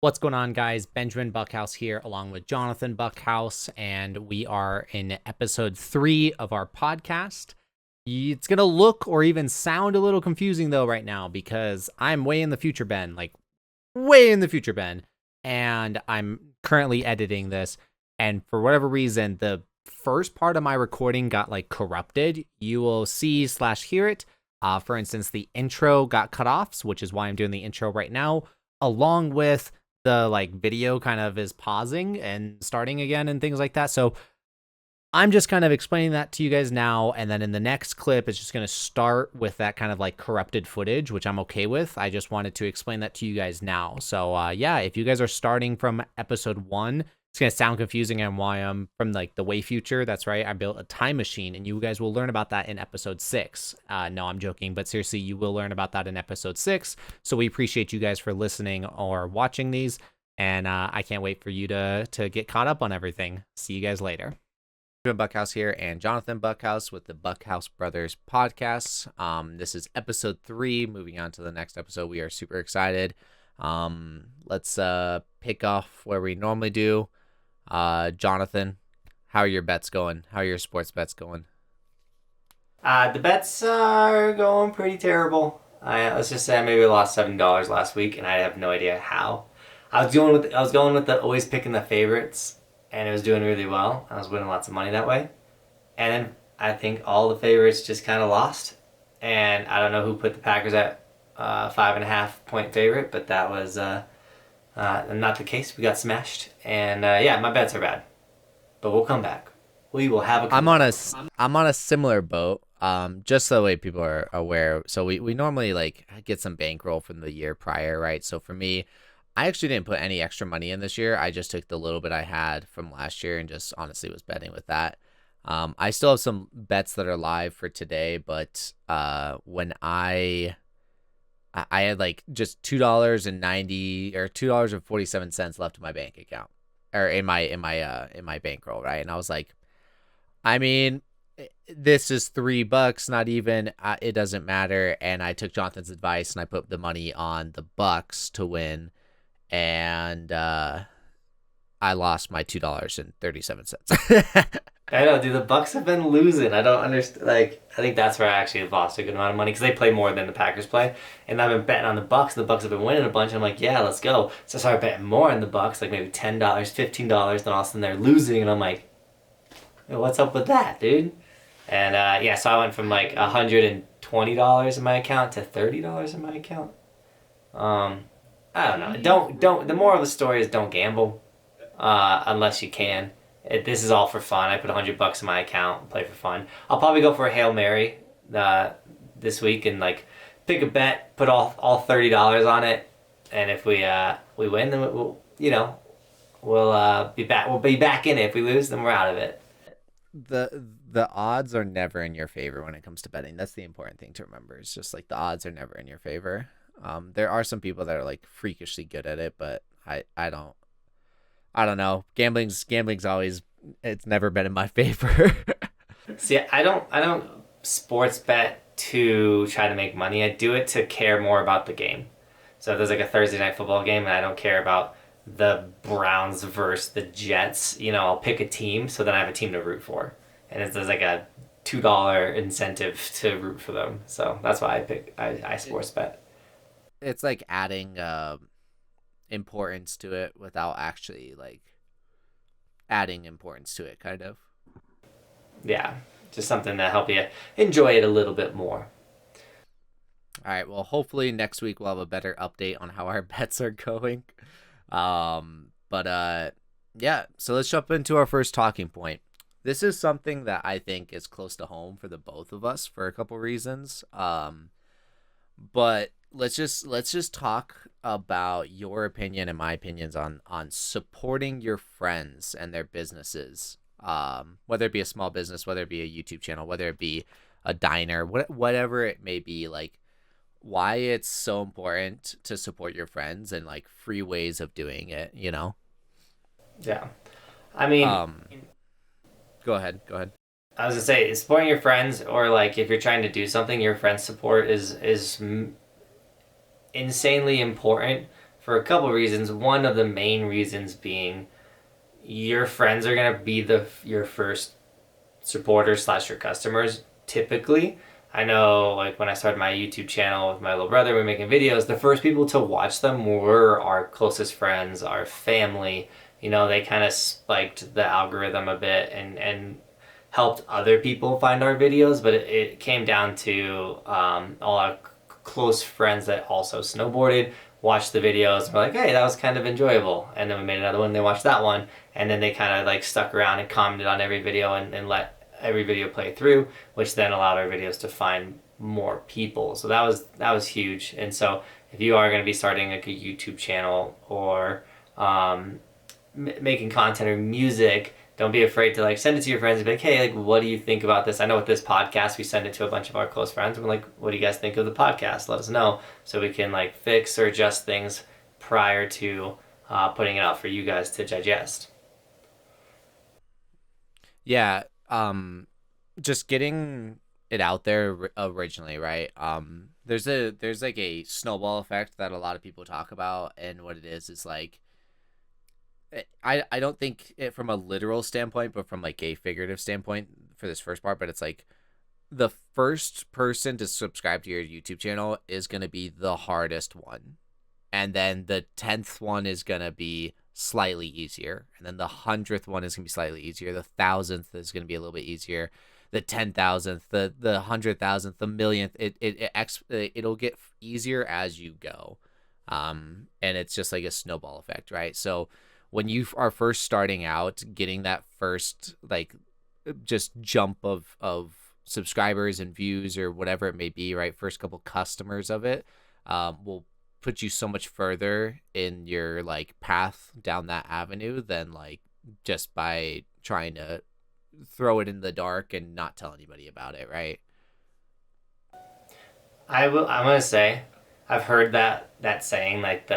What's going on, guys? Benjamin Buckhouse here, along with Johnathan Buckhouse, and we are in episode 3 of our podcast. It's going to look or even sound a little confusing, though, right now, because I'm way in the future, Ben, like way in the future, Ben, and I'm currently editing this, and for whatever reason, the first part of my recording got, corrupted. You will see/hear it. For instance, the intro got cut off, which is why I'm doing the intro right now, along with the video kind of is pausing and starting again and things like that. So I'm just kind of explaining that to you guys now. And then in the next clip, it's just going to start with that kind of corrupted footage, which I'm okay with. I just wanted to explain that to you guys now. So yeah, if you guys are starting from episode 1, it's going to sound confusing and why I'm from the way future. That's right. I built a time machine and you guys will learn about that in episode 6. No, I'm joking, but seriously, you will learn about that in episode 6. So we appreciate you guys for listening or watching these. And I can't wait for you to get caught up on everything. See you guys later. Benjamin Buckhouse here and Johnathan Buckhouse with the Buckhouse Brothers podcast. This is episode 3. Moving on to the next episode. We are super excited. Let's pick off where we normally do. Johnathan, how are your bets going? How are your sports bets going? The bets are going pretty terrible. Let's just say I maybe lost $7 last week, and I have no idea how. I was going with the always picking the favorites, and it was doing really well. I was winning lots of money that way, and then I think all the favorites just kind of lost, and I don't know who put the Packers at 5.5 point favorite, but that was not the case. We got smashed, and yeah, my bets are bad, but we'll come back. We will have a comeback. I'm on a similar boat. Just so the way people are aware. So we normally get some bankroll from the year prior, right? So for me, I actually didn't put any extra money in this year. I just took the little bit I had from last year and just honestly was betting with that. I still have some bets that are live for today, but when I had just $2.90 or $2.47 left in my bank account or in my bankroll, right? And I was like, I mean, this is $3, not even. It doesn't matter. And I took Jonathan's advice and I put the money on the Bucks to win, and I lost my $2.37. I know, dude. The Bucks have been losing. I don't understand. I think that's where I actually lost a good amount of money because they play more than the Packers play, and I've been betting on the Bucks. The Bucks have been winning a bunch. And I'm like, yeah, let's go. So I started betting more on the Bucks, like maybe $10, $15. Then all of a sudden they're losing, and I'm like, yo, what's up with that, dude? And yeah, so I went from $120 in my account to $30 in my account. I don't know. Don't. The moral of the story is don't gamble, unless you can. This is all for fun. I put $100 in my account and play for fun. I'll probably go for a Hail Mary this week and pick a bet, put all $30 on it, and if we win, then we'll be back. We'll be back in it. If we lose, then we're out of it. The odds are never in your favor when it comes to betting. That's the important thing to remember. It's just the odds are never in your favor. There are some people that are freakishly good at it, but I don't know. Gambling's always, it's never been in my favor. See, I don't sports bet to try to make money. I do it to care more about the game. So if there's a Thursday night football game and I don't care about the Browns versus the Jets, I'll pick a team so then I have a team to root for. And there's a $2 incentive to root for them. So that's why I sports bet. It's adding importance to it without actually adding importance to it, kind of. Yeah, just something to help you enjoy it a little bit more. All right, well, hopefully next week we'll have a better update on how our bets are going. But yeah, so let's jump into our first talking point. This is something that I think is close to home for the both of us for a couple reasons. But let's just talk about your opinion and my opinions on supporting your friends and their businesses. Whether it be a small business, whether it be a YouTube channel, whether it be a diner, whatever it may be, why it's so important to support your friends and free ways of doing it, Yeah. I mean, go ahead. I was gonna say supporting your friends, or if you're trying to do something, your friends' support is insanely important for a couple reasons. One of the main reasons being your friends are gonna be your first supporters / your customers typically. I know, like, when I started my YouTube channel with my little brother, we were making videos, the first people to watch them were our closest friends, our family. You know, they kind of spiked the algorithm a bit and helped other people find our videos, but it came down to all our close friends that also snowboarded watched the videos and were like, hey, that was kind of enjoyable. And then we made another one, they watched that one, and then they kind of like stuck around and commented on every video and let every video play through, which then allowed our videos to find more people. So that was huge. And so if you are going to be starting like a YouTube channel or making content or music, don't be afraid to like send it to your friends and be like, hey, like, what do you think about this? I know with this podcast, we send it to a bunch of our close friends. We're like, what do you guys think of the podcast? Let us know so we can like fix or adjust things prior to putting it out for you guys to digest. Yeah. Just getting it out there originally, right? There's like a snowball effect that a lot of people talk about, and what it is like, I don't think it from a literal standpoint, but from like a figurative standpoint for this first part, but it's like the first person to subscribe to your YouTube channel is going to be the hardest one. And then the 10th one is going to be slightly easier. And then the 100th one is going to be slightly easier. The 1,000th is going to be a little bit easier. The 10,000th, the 100,000th, the millionth, it'll get easier as you go. And it's just like a snowball effect, right? So when you are first starting out, getting that first like just jump of subscribers and views or whatever it may be, right? First couple customers of it will put you so much further in your like path down that avenue than like just by trying to throw it in the dark and not tell anybody about it, right? I'm gonna say I've heard that saying, like,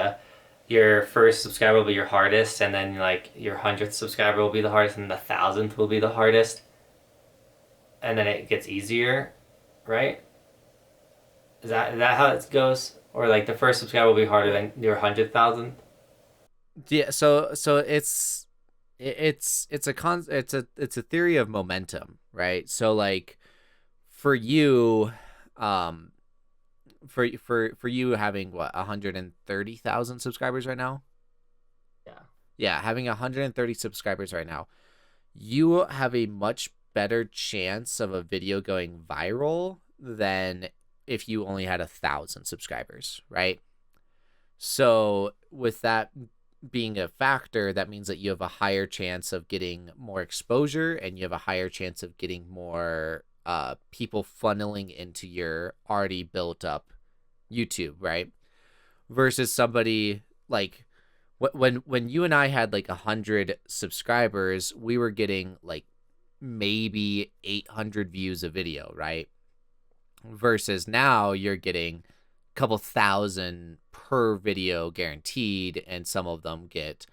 your first subscriber will be your hardest, and then like your 100th subscriber will be the hardest, and the 1,000th will be the hardest, and then it gets easier, right? Is that how it goes? Or like the first subscriber will be harder than your 100,000th? Yeah, so it's a theory of momentum, right? So like for you, for you having what 130,000 subscribers right now? Yeah, having 130 subscribers right now, you have a much better chance of a video going viral than if you only had 1,000 subscribers, right? So with that being a factor, that means that you have a higher chance of getting more exposure, and you have a higher chance of getting more people funneling into your already built up YouTube, right? Versus somebody like when you and I had like 100 subscribers, we were getting like maybe 800 views a video, right? Versus now you're getting a couple thousand per video guaranteed, and some of them get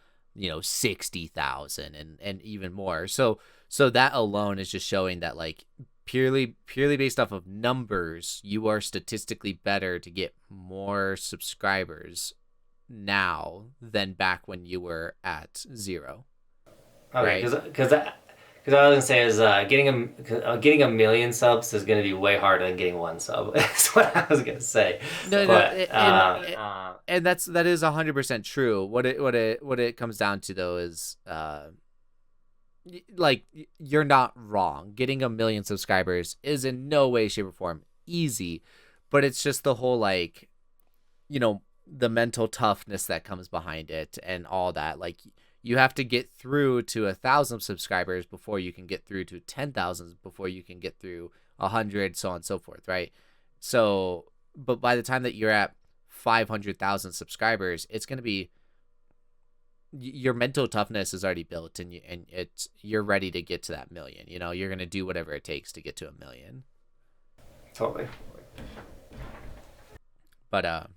60,000 and even more. So that alone is just showing that like purely based off of numbers, you are statistically better to get more subscribers now than back when you were at 0. Okay, right? because what I was gonna say is getting a million subs is gonna be way harder than getting one sub. That's what I was gonna say. No, But and that is 100% true. What it comes down to though is like you're not wrong. Getting a million subscribers is in no way, shape, or form easy, but it's just the whole like the mental toughness that comes behind it and all that. Like you have to get through to 1,000 subscribers before you can get through to 10,000, before you can get through 100, so on and so forth, right? So, but by the time that you're at 500,000 subscribers, it's going to be your mental toughness is already built, and you're ready to get to that million. You're going to do whatever it takes to get to 1 million. Totally. But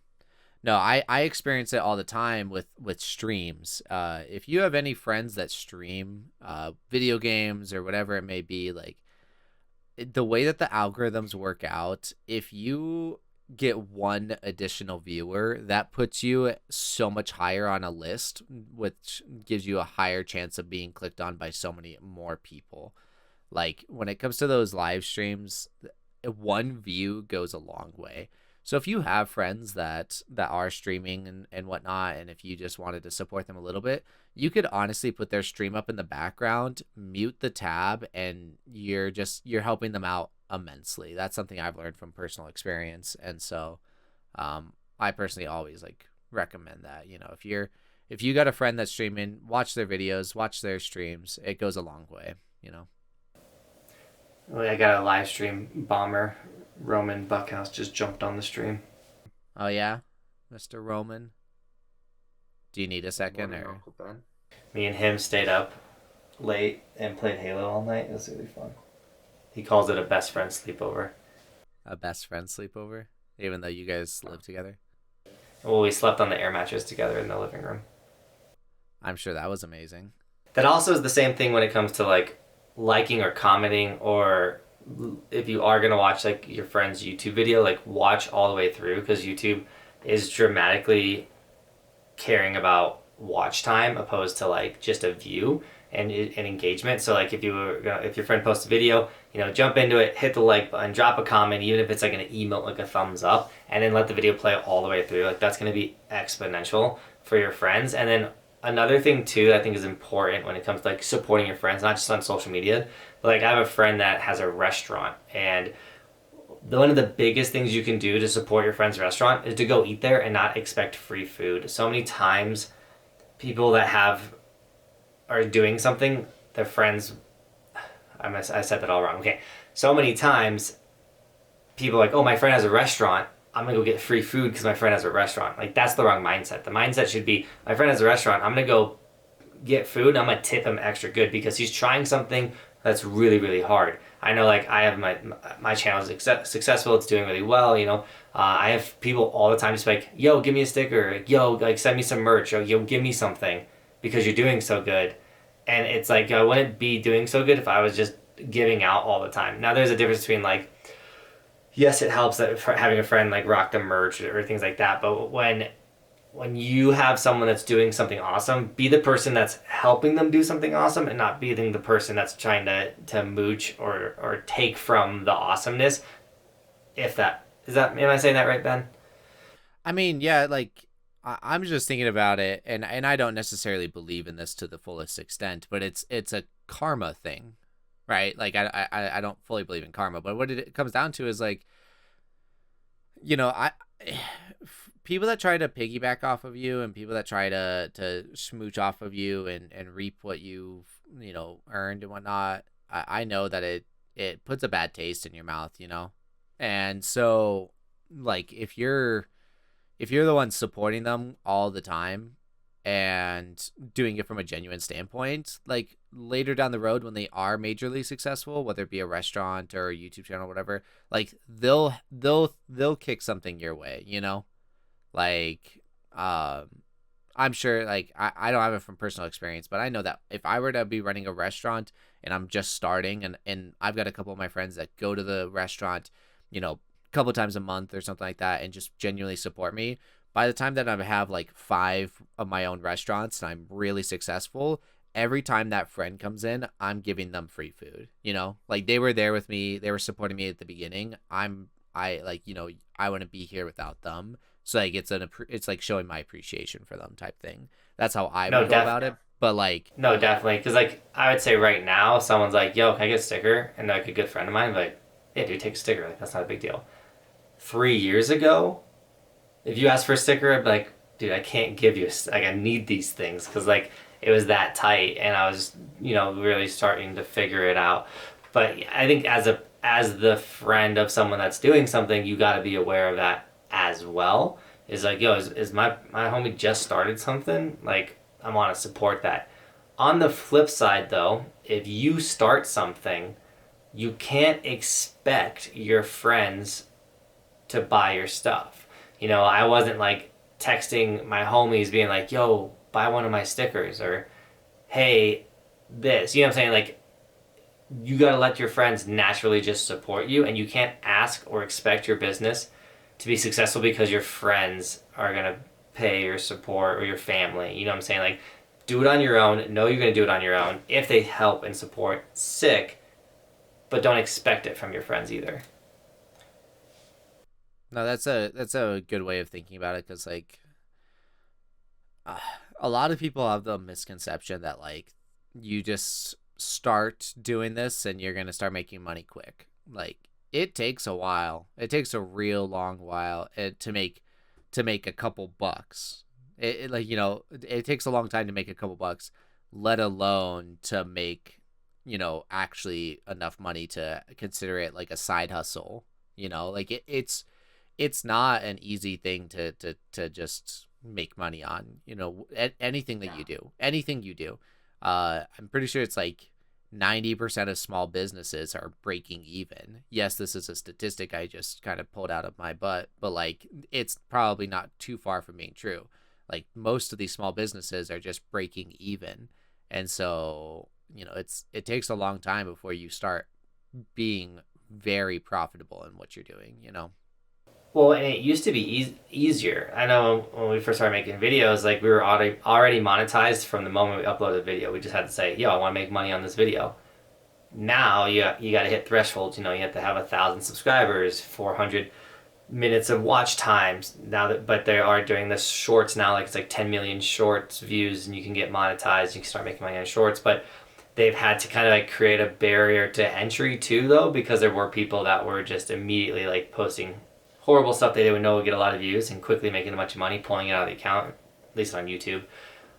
no, I experience it all the time with streams. If you have any friends that stream video games or whatever it may be, like the way that the algorithms work out, if you get one additional viewer, that puts you so much higher on a list, which gives you a higher chance of being clicked on by so many more people. Like when it comes to those live streams, one view goes a long way. So if you have friends that are streaming and whatnot, and if you just wanted to support them a little bit, you could honestly put their stream up in the background, mute the tab, and you're helping them out immensely. That's something I've learned from personal experience. And so I personally always like recommend that. You know, if you got a friend that's streaming, watch their videos, watch their streams. It goes a long way, you know. Well, I got a live stream bomber. Roman Buckhouse just jumped on the stream. Oh yeah, Mr. Roman. Do you need a second or? Me and him stayed up late and played Halo all night. It was really fun. He calls it a best friend sleepover. A best friend sleepover, even though you guys live together. Well, we slept on the air mattress together in the living room. I'm sure that was amazing. That also is the same thing when it comes to like liking or commenting, or if you are gonna watch like your friend's YouTube video, like watch all the way through, because YouTube is dramatically caring about watch time opposed to like just a view and engagement. So like if your friend posts a video, you know, jump into it, hit the like button, drop a comment, even if it's like an emote, like a thumbs up, and then let the video play all the way through. Like that's gonna be exponential for your friends. And then another thing too that I think is important when it comes to like supporting your friends, not just on social media, but like I have a friend that has a restaurant, and one of the biggest things you can do to support your friend's restaurant is to go eat there and not expect free food. So many times people that are doing something, their friends, I said that all wrong. Okay. So many times people are like, oh, my friend has a restaurant, I'm going to go get free food because my friend has a restaurant. Like, that's the wrong mindset. The mindset should be, my friend has a restaurant, I'm going to go get food and I'm going to tip him extra good because he's trying something that's really, really hard. I know, like, I have my channel is successful, it's doing really well, you know. I have people all the time just like, yo, give me a sticker, yo, like, send me some merch, or yo, give me something because you're doing so good. And it's like, I wouldn't be doing so good if I was just giving out all the time. Now, there's a difference between, like, yes, it helps that having a friend like rock the merch or things like that. But when you have someone that's doing something awesome, be the person that's helping them do something awesome, and not being the person that's trying to mooch or take from the awesomeness. Am I saying that right, Ben? I mean, yeah, like I'm just thinking about it, and I don't necessarily believe in this to the fullest extent, but it's a karma thing. Right, like I don't fully believe in karma, but what it comes down to is like, you know, people that try to piggyback off of you and people that try to smooch off of you and reap what you've, you know, earned and whatnot. I know that it puts a bad taste in your mouth, you know, and so like if you're the one supporting them all the time and doing it from a genuine standpoint, like later down the road when they are majorly successful, whether it be a restaurant or a YouTube channel or whatever, like they'll kick something your way, you know. Like I'm sure, like I don't have it from personal experience, but I know that if I were to be running a restaurant and I'm just starting, and I've got a couple of my friends that go to the restaurant, you know, a couple of times a month or something like that, and just genuinely support me, by the time that I have like 5 of my own restaurants and I'm really successful, every time that friend comes in, I'm giving them free food, you know, like they were there with me, they were supporting me at the beginning. I like, you know, I wouldn't be here without them. So like it's like showing my appreciation for them type thing. That's how I would go about it. But like, no, definitely, because like I would say right now, someone's like, yo, can I get a sticker? And like a good friend of mine, like, yeah, dude, take a sticker. Like, that's not a big deal. 3 years ago, if you asked for a sticker, I'd be like, dude, I can't give you like, I need these things, because like it was that tight, and I was, you know, really starting to figure it out. But I think as the friend of someone that's doing something, you got to be aware of that as well. Is like, yo, is my homie just started something? Like, I want to support that. On the flip side, though, if you start something, you can't expect your friends to buy your stuff. You know, I wasn't like texting my homies being like, yo, buy one of my stickers, or hey, this. You know what I'm saying? Like, you got to let your friends naturally just support you, and you can't ask or expect your business to be successful because your friends are going to pay your support or your family. You know what I'm saying? Like, do it on your own. Know you're going to do it on your own. If they help and support, sick, but don't expect it from your friends either. No, that's a good way of thinking about it, because like a lot of people have the misconception that like you just start doing this and you're gonna start making money quick. Like, it takes a while. It takes a real long while to make a couple bucks. It like, you know, it takes a long time to make a couple bucks, let alone to make, you know, actually enough money to consider it like a side hustle. You know, like it's not an easy thing to just make money on. You know, anything that you do. I'm pretty sure it's like 90% of small businesses are breaking even. Yes, this is a statistic I just kind of pulled out of my butt, but like, it's probably not too far from being true. Like, most of these small businesses are just breaking even. And so, you know, it takes a long time before you start being very profitable in what you're doing, you know? Well, and it used to be easier. I know when we first started making videos, like, we were already monetized from the moment we uploaded a video. We just had to say, yo, I want to make money on this video. Now you got to hit thresholds. You know, you have to have 1,000 subscribers, 400 minutes of watch times. But they are doing this shorts now. Like, it's like 10 million shorts views, and you can get monetized. You can start making money on shorts. But they've had to kind of like create a barrier to entry too, though, because there were people that were just immediately like posting horrible stuff they would know would get a lot of views and quickly making a bunch of money, pulling it out of the account, at least on YouTube.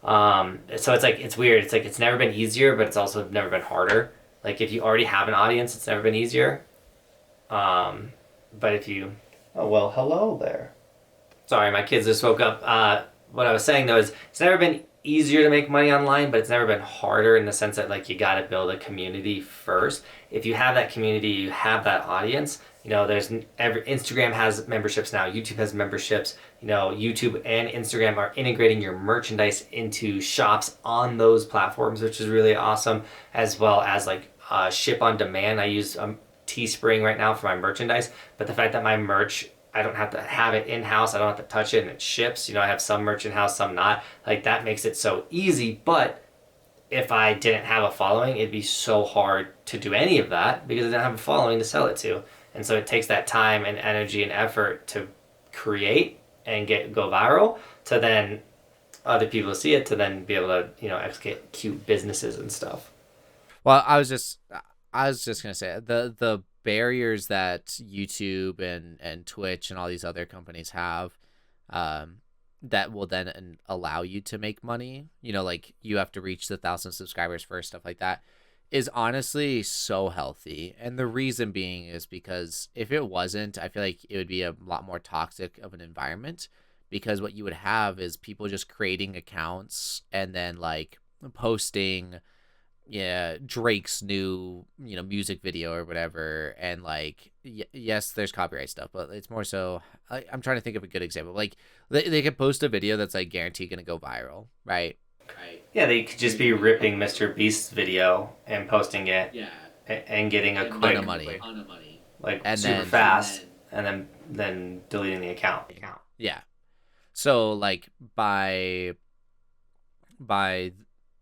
So it's like, it's weird. It's like, it's never been easier, but it's also never been harder. Like, if you already have an audience, it's never been easier. But if you... Oh, well, hello there. Sorry, my kids just woke up. What I was saying, though, is it's never been easier to make money online, but it's never been harder, in the sense that, like, you got to build a community first. If you have that community, you have that audience. You know, Instagram has memberships now. YouTube has memberships. You know, YouTube and Instagram are integrating your merchandise into shops on those platforms, which is really awesome, as well as like ship on demand. I use Teespring right now for my merchandise, but the fact that my merch, I don't have to have it in-house, I don't have to touch it, and it ships. You know, I have some merch in-house, some not. Like, that makes it so easy, but if I didn't have a following, it'd be so hard to do any of that because I didn't have a following to sell it to. And so it takes that time and energy and effort to create and go viral, to then other people see it, to then be able to, you know, execute businesses and stuff. Well, I was just gonna say, the barriers that YouTube and Twitch and all these other companies have, that will then allow you to make money. You know, like, you have to reach the 1,000 subscribers first, stuff like that, is honestly so healthy. And the reason being is because if it wasn't, I feel like it would be a lot more toxic of an environment, because what you would have is people just creating accounts and then like posting, yeah, Drake's new, you know, music video or whatever, and like, yes, there's copyright stuff, but it's more so, I'm trying to think of a good example. Like, they could post a video that's like guaranteed gonna go viral, right? Yeah, they could just be ripping Mr. Beast's video and posting it, yeah, and getting a quick money, like, and super fast, and then deleting the account. Yeah. So like, by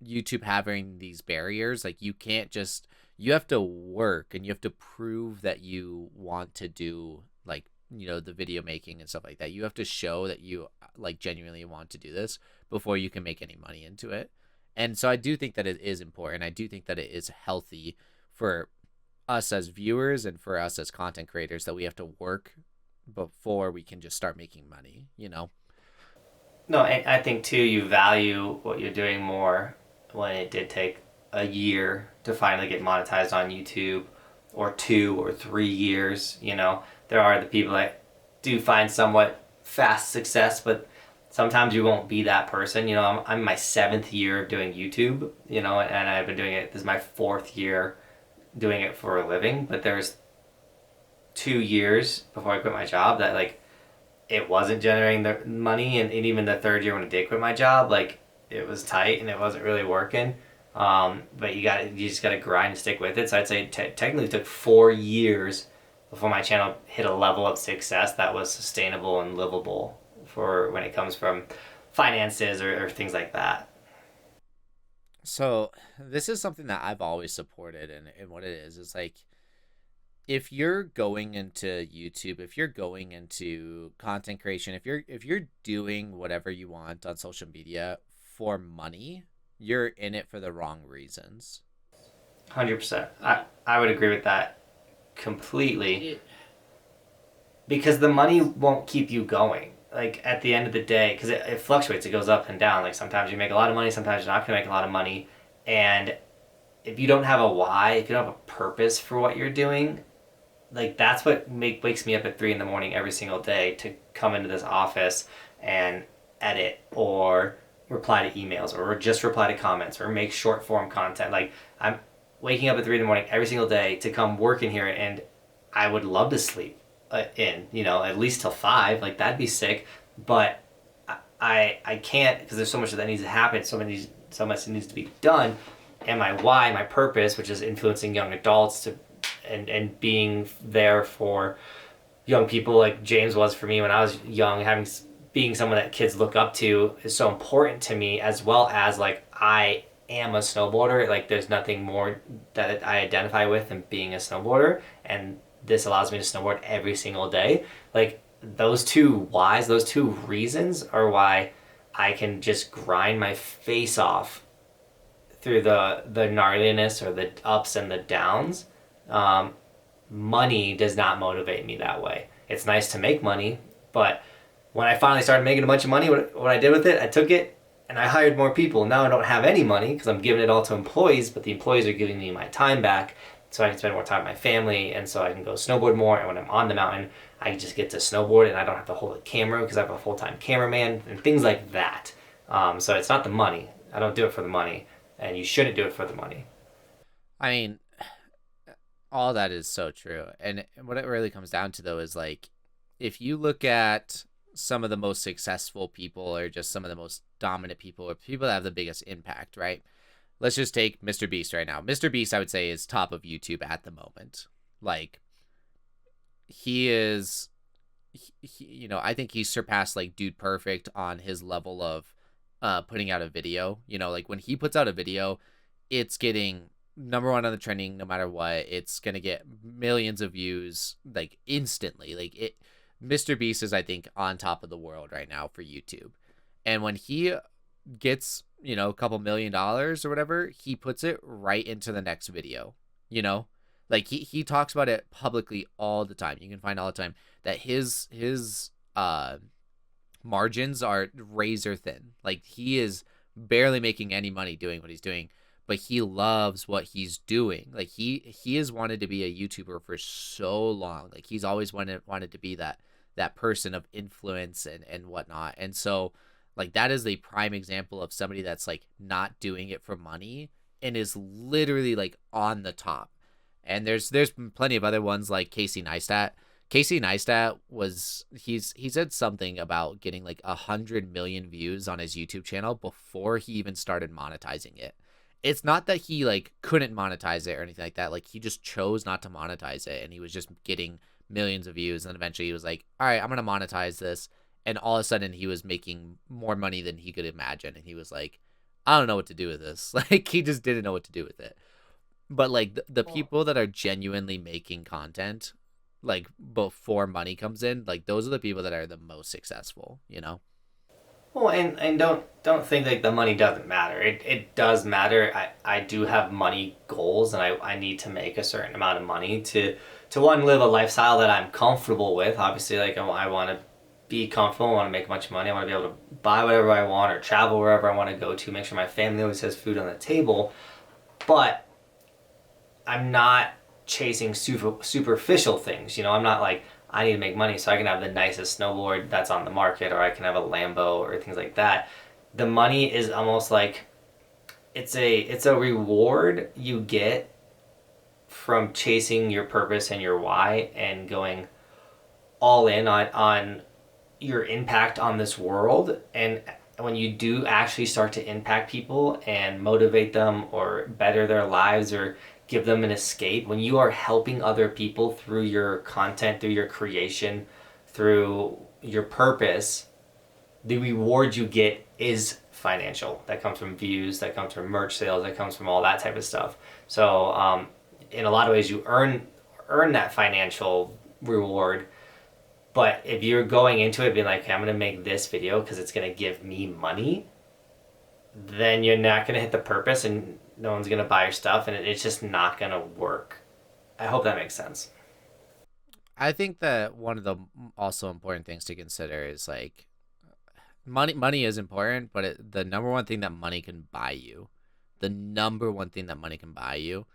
YouTube having these barriers, like, you can't just, you have to work and you have to prove that you want to do, like, you know, the video making and stuff like that. You have to show that you like genuinely want to do this before you can make any money into it. And so I do think that it is important. I do think that it is healthy for us as viewers and for us as content creators that we have to work before we can just start making money, you know? No, and I think too, you value what you're doing more when it did take a year to finally get monetized on YouTube, or 2 or 3 years. You know, there are the people that do find somewhat fast success, but sometimes you won't be that person. You know, I'm in my 7th year of doing YouTube, you know, and I've been doing it, this is my 4th year doing it for a living, but there's 2 years before I quit my job that, like, it wasn't generating the money, and even the 3rd year when I did quit my job, like, it was tight and it wasn't really working. But you just gotta grind and stick with it. So I'd say technically it took 4 years before my channel hit a level of success that was sustainable and livable for when it comes from finances or things like that. So this is something that I've always supported, and what it is like, if you're going into YouTube, if you're going into content creation, if you're doing whatever you want on social media for money, you're in it for the wrong reasons. 100%. I would agree with that completely, because the money won't keep you going. Like at the end of the day, because it fluctuates, it goes up and down. Like sometimes you make a lot of money, sometimes you're not going to make a lot of money. And if you don't have a why, if you don't have a purpose for what you're doing, like that's what wakes me up at 3 a.m. every single day to come into this office and edit or reply to emails or just reply to comments or make short form content. Like I'm waking up at 3 a.m. every single day to come work in here, and I would love to sleep in, at least till 5. Like that'd be sick, but I can't, because there's so much that needs to happen, so much that needs to be done. And my why, my purpose, which is influencing young adults to and being there for young people like James was for me when I was young, being someone that kids look up to is so important to me, as well as like I am a snowboarder. Like there's nothing more that I identify with than being a snowboarder, and this allows me to snowboard every single day. Like those two whys, those two reasons are why I can just grind my face off through the gnarliness or the ups and the downs. Money does not motivate me that way. It's nice to make money, but when I finally started making a bunch of money, what I did with it, I took it and I hired more people. Now I don't have any money because I'm giving it all to employees, but the employees are giving me my time back, so I can spend more time with my family, and so I can go snowboard more. And when I'm on the mountain, I just get to snowboard and I don't have to hold a camera because I have a full-time cameraman and things like that. So it's not the money. I don't do it for the money, and you shouldn't do it for the money. I mean, all that is so true. And what it really comes down to, though, is like, if you look at some of the most successful people or just some of the most dominant people or people that have the biggest impact, right? Let's just take Mr. Beast right now. Mr. Beast, I would say, is top of YouTube at the moment. Like, he is, I think he's surpassed like Dude Perfect on his level of putting out a video. Like when he puts out a video, it's getting number one on the trending no matter what. It's gonna get millions of views like instantly. Like it, Mr. Beast is, I think, on top of the world right now for YouTube. And when he gets a couple $1 million or whatever, he puts it right into the next video. Like he talks about it publicly all the time. You can find all the time that his margins are razor thin. Like he is barely making any money doing what he's doing, but he loves what he's doing. Like he has wanted to be a YouTuber for so long. Like he's always wanted to be that person of influence and whatnot. And so like that is the prime example of somebody that's like not doing it for money and is literally like on the top. And there's plenty of other ones like Casey Neistat. Casey Neistat he said something about getting like 100 million views on his YouTube channel before he even started monetizing it. It's not that he like couldn't monetize it or anything like that. Like he just chose not to monetize it, and he was just getting millions of views. And eventually he was like, all right, I'm going to monetize this. And all of a sudden he was making more money than he could imagine. And he was like, I don't know what to do with this. Like he just didn't know what to do with it. But like the people that are genuinely making content, like before money comes in, like those are the people that are the most successful, Well, and don't think like the money doesn't matter. It does matter. I do have money goals, and I need to make a certain amount of money to one, live a lifestyle that I'm comfortable with. Obviously, like I want to be comfortable. I want to make a bunch of money. I want to be able to buy whatever I want or travel wherever I want to go to. Make sure my family always has food on the table. But I'm not chasing superficial things. I'm not like, I need to make money so I can have the nicest snowboard that's on the market, or I can have a Lambo or things like that. The money is almost like it's a reward you get from chasing your purpose and your why and going all in on your impact on this world. And when you do actually start to impact people and motivate them or better their lives or give them an escape, when you are helping other people through your content, through your creation, through your purpose, the reward you get is financial. That comes from views, that comes from merch sales, that comes from all that type of stuff. So in a lot of ways you earn that financial reward. But if you're going into it being like, okay, I'm going to make this video because it's going to give me money, then you're not going to hit the purpose and no one's going to buy your stuff and it's just not going to work. I hope that makes sense. I think that one of the also important things to consider is like money is important, but the number one thing that money can buy you, the number one thing that money can buy you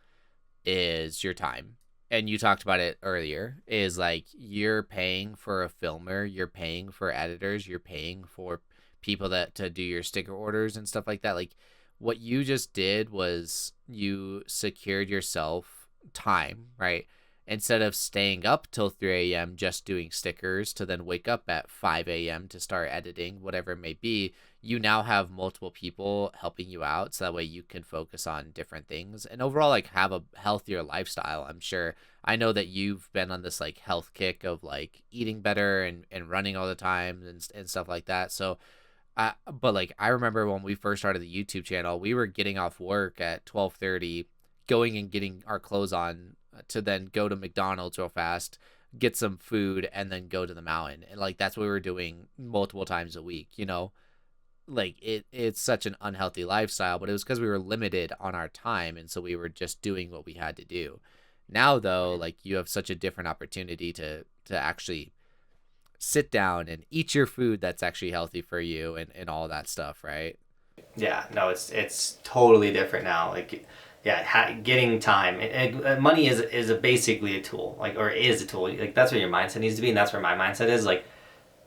is your time. And you talked about it earlier, is like you're paying for a filmer, you're paying for editors, you're paying for people that to do your sticker orders and stuff like that. Like what you just did was you secured yourself time, right? Instead of staying up till 3 a.m. just doing stickers to then wake up at 5 a.m. to start editing, whatever it may be, you now have multiple people helping you out. So that way you can focus on different things and overall like have a healthier lifestyle. I'm sure I know that you've been on this like health kick of like eating better and running all the time and stuff like that. So but like I remember when we first started the YouTube channel, we were getting off work at 12:30, going and getting our clothes on to then go to McDonald's real fast, get some food, and then go to the mountain. And like that's what we were doing multiple times a week, you know? Like it's such an unhealthy lifestyle, but it was because we were limited on our time, and so we were just doing what we had to do. Now though, like you have such a different opportunity to actually sit down and eat your food that's actually healthy for you and all that stuff, right? Yeah, no, it's totally different now. Like, yeah, getting time. Money is basically a tool, like, or is a tool. Like that's where your mindset needs to be, and that's where my mindset is. Like,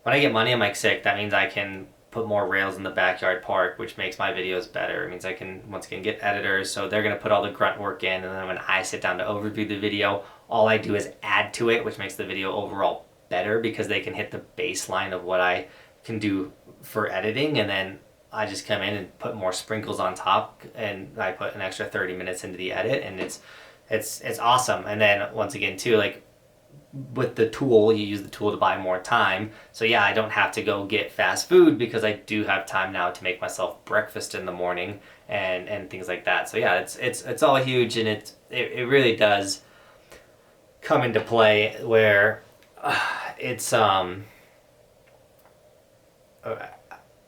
when I get money, I'm like sick. That means I can put more rails in the backyard park, which makes my videos better. It means I can once again get editors, so they're gonna put all the grunt work in, and then when I sit down to overview the video, all I do is add to it, which makes the video overall better because they can hit the baseline of what I can do for editing, and then I just come in and put more sprinkles on top, and I put an extra 30 minutes into the edit, and it's awesome. And then once again too, like with the tool, you use the tool to buy more time. So yeah, I don't have to go get fast food because I do have time now to make myself breakfast in the morning and things like that. So yeah, it's all huge, and it really does come into play where it's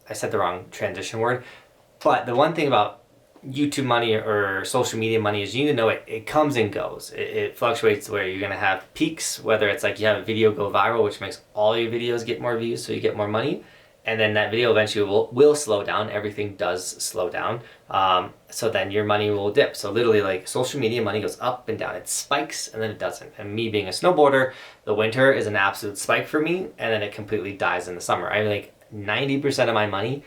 I said the wrong transition word, but the one thing about YouTube money or social media money is you need to know it comes and goes. It fluctuates where you're going to have peaks, whether it's like you have a video go viral, which makes all your videos get more views, so you get more money. And then that video eventually will slow down. Everything does slow down. So then your money will dip. So literally like social media money goes up and down. It spikes and then it doesn't. And me being a snowboarder, the winter is an absolute spike for me. And then it completely dies in the summer. I make 90% of my money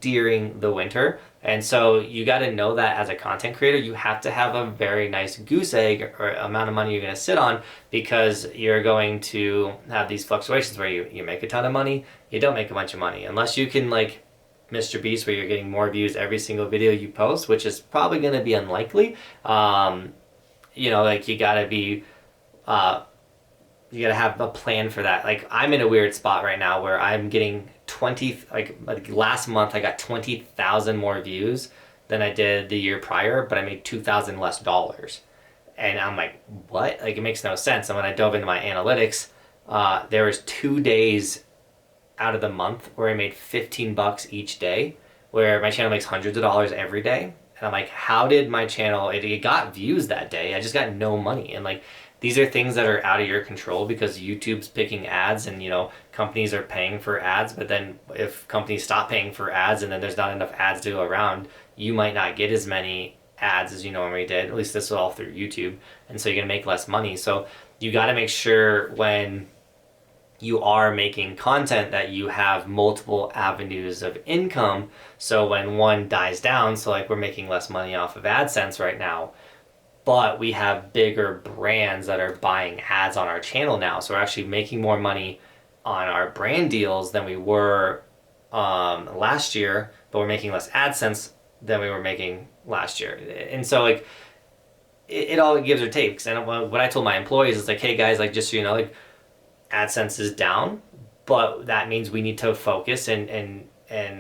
during the winter. And so you got to know that as a content creator, you have to have a very nice goose egg or amount of money you're going to sit on, because you're going to have these fluctuations where you make a ton of money, you don't make a bunch of money. Unless you can like Mr. Beast, where you're getting more views every single video you post, which is probably going to be unlikely. You know, like you got to be, you got to have a plan for that. Like I'm in a weird spot right now where I'm getting 20, like last month I got 20,000 more views than I did the year prior, but I made $2,000 less dollars. And I'm like, what? Like it makes no sense. And when I dove into my analytics, there was 2 days out of the month where I made $15 each day, where my channel makes hundreds of dollars every day. And I'm like, how did my channel, it got views that day, I just got no money. And like, these are things that are out of your control because YouTube's picking ads, and you know companies are paying for ads, but then if companies stop paying for ads and then there's not enough ads to go around, you might not get as many ads as you normally did. At least this is all through YouTube, and so you're gonna make less money. So you got to make sure when you are making content that you have multiple avenues of income, so when one dies down, so like we're making less money off of AdSense right now, but we have bigger brands that are buying ads on our channel now. So we're actually making more money on our brand deals than we were last year, but we're making less AdSense than we were making last year. And so like it all gives or takes. And what I told my employees is like, hey guys, like just so you know, like AdSense is down, but that means we need to focus and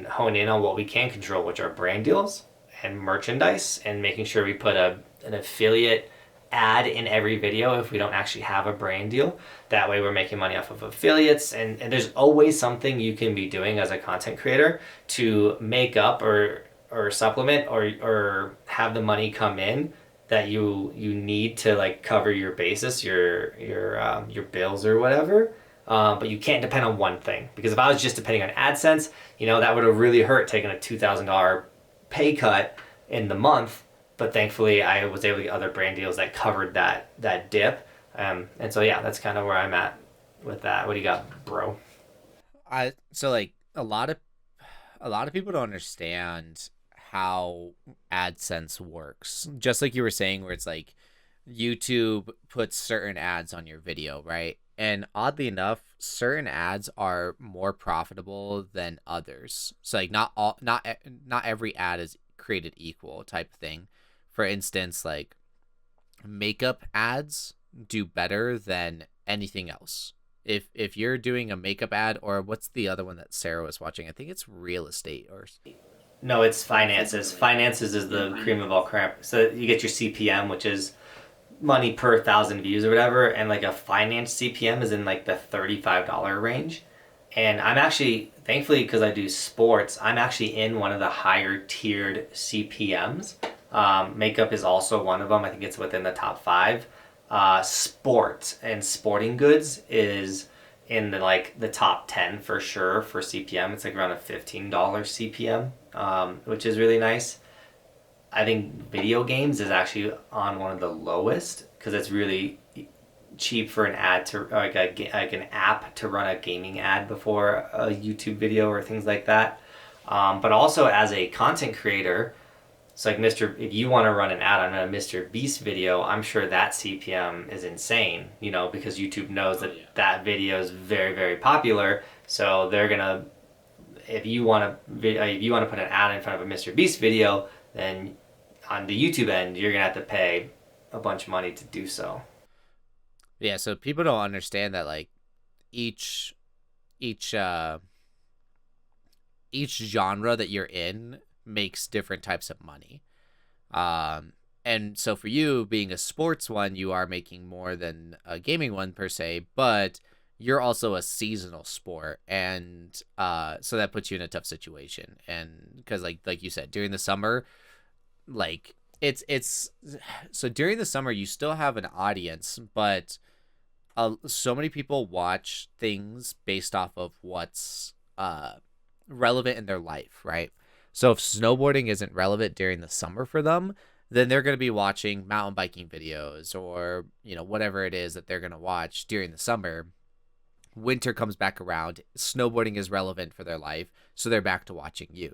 hone in on what we can control, which are brand deals and merchandise, and making sure we put an affiliate ad in every video if we don't actually have a brand deal. That way we're making money off of affiliates, and there's always something you can be doing as a content creator to make up or supplement or have the money come in that you need to like cover your basis, your bills or whatever. But you can't depend on one thing, because if I was just depending on AdSense, that would have really hurt, taking a $2,000 pay cut in the month. But thankfully, I was able to get other brand deals that covered that dip. And so yeah, that's kind of where I'm at with that. What do you got, bro? So like a lot of people don't understand how AdSense works. Just like you were saying, where it's like YouTube puts certain ads on your video, right? And oddly enough, certain ads are more profitable than others. So like not every ad is created equal type thing. For instance, like makeup ads do better than anything else. If you're doing a makeup ad, or what's the other one that Sarah was watching? I think it's real estate or... No, it's finances. Finances is the cream of all crap. So you get your CPM, which is money per 1,000 views or whatever, and like a finance CPM is in like the $35 range. And I'm actually, thankfully, because I do sports, I'm actually in one of the higher tiered CPMs. Makeup is also one of them. I think it's within the top 5. Sports and sporting goods is in the top 10 for sure for CPM. It's like around a $15 CPM, which is really nice. I think video games is actually on one of the lowest, because it's really cheap for an ad to like an app to run a gaming ad before a YouTube video or things like that. But also as a content creator, it's like if you want to run an ad on a Mr. Beast video, I'm sure that CPM is insane, because YouTube knows that video is very, very popular. So they're gonna, if you want to put an ad in front of a Mr. Beast video, then on the YouTube end, you're gonna have to pay a bunch of money to do so. Yeah, so people don't understand that like each genre that you're in makes different types of money. And so for you being a sports one, you are making more than a gaming one per se, but you're also a seasonal sport, and so that puts you in a tough situation. And because like you said, during the summer, like it's so during the summer you still have an audience, but so many people watch things based off of what's relevant in their life, right? So if snowboarding isn't relevant during the summer for them, then they're going to be watching mountain biking videos or, whatever it is that they're going to watch during the summer. Winter comes back around, snowboarding is relevant for their life, so they're back to watching you,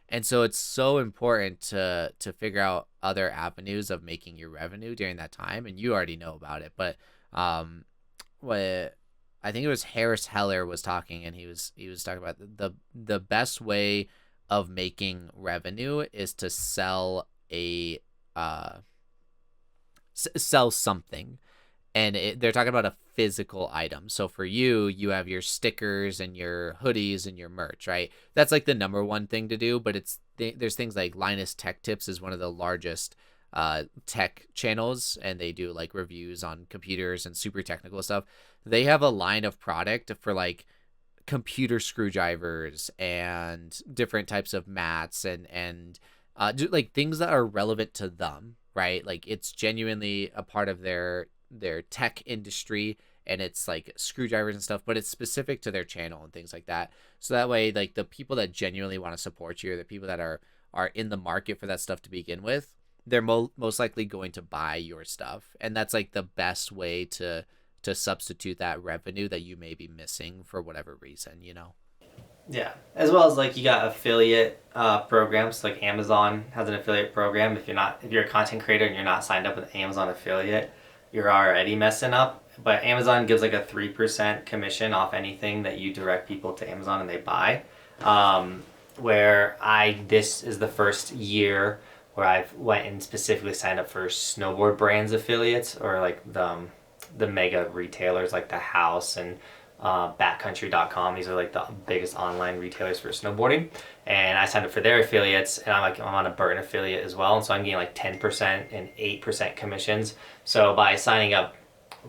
And so it's so important to figure out other avenues of making your revenue during that time, and you already know about it. But what I think it was Harris Heller was talking, and he was talking about the best way of making revenue is to sell sell something. And they're talking about a physical item. So for you have your stickers and your hoodies and your merch, right? That's like the number one thing to do. But there's things like Linus Tech Tips is one of the largest tech channels, and they do like reviews on computers and super technical stuff. They have a line of product for like computer screwdrivers and different types of mats and like things that are relevant to them, right? Like it's genuinely a part of their tech industry, and it's like screwdrivers and stuff, but it's specific to their channel and things like that. So that way, like the people that genuinely want to support you, or the people that are in the market for that stuff to begin with, they're most likely going to buy your stuff. And that's like the best way to substitute that revenue that you may be missing for whatever reason, Yeah, as well as like you got affiliate programs. Like Amazon has an affiliate program. If you're a content creator and you're not signed up with Amazon affiliate, you're already messing up. But Amazon gives like a 3% commission off anything that you direct people to Amazon and they buy. where this is the first year where I've went and specifically signed up for snowboard brands affiliates, or like the mega retailers like the House and backcountry.com. These are like the biggest online retailers for snowboarding, and I signed up for their affiliates, and I'm on a Burton affiliate as well, and so I'm getting like 10% and 8% commissions. So by signing up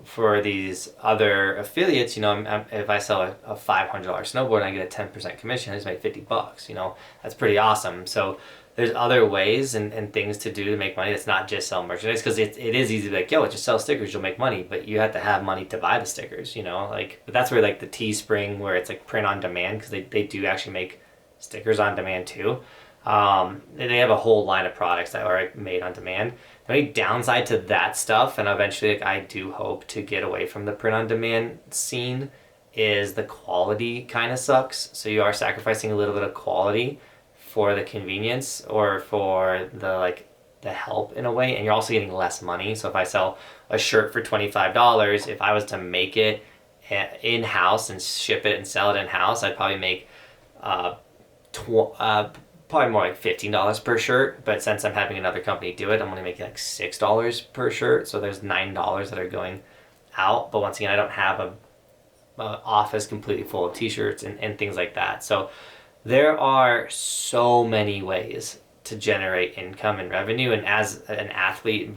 for these other affiliates, if I sell a $500 snowboard and I get a 10% commission, I just make $50. That's pretty awesome. So there's other ways and things to do to make money. It's not just sell merchandise, because it is easy to be like, yo, just sell stickers, you'll make money. But you have to have money to buy the stickers, but that's where like the Teespring, where it's like print on demand, because they do actually make stickers on demand too. They have a whole line of products that are made on demand. The only downside to that stuff, and eventually I do hope to get away from the print on demand scene, is the quality kind of sucks. So you are sacrificing a little bit of quality for the convenience, or for the help in a way, and you're also getting less money. So if I sell a shirt for $25, if I was to make it in-house and ship it and sell it in-house, I'd probably make probably more like $15 per shirt. But since I'm having another company do it, I'm only making like $6 per shirt. So there's $9 that are going out. But once again, I don't have a office completely full of t-shirts and things like that. So there are so many ways to generate income and revenue. And as an athlete,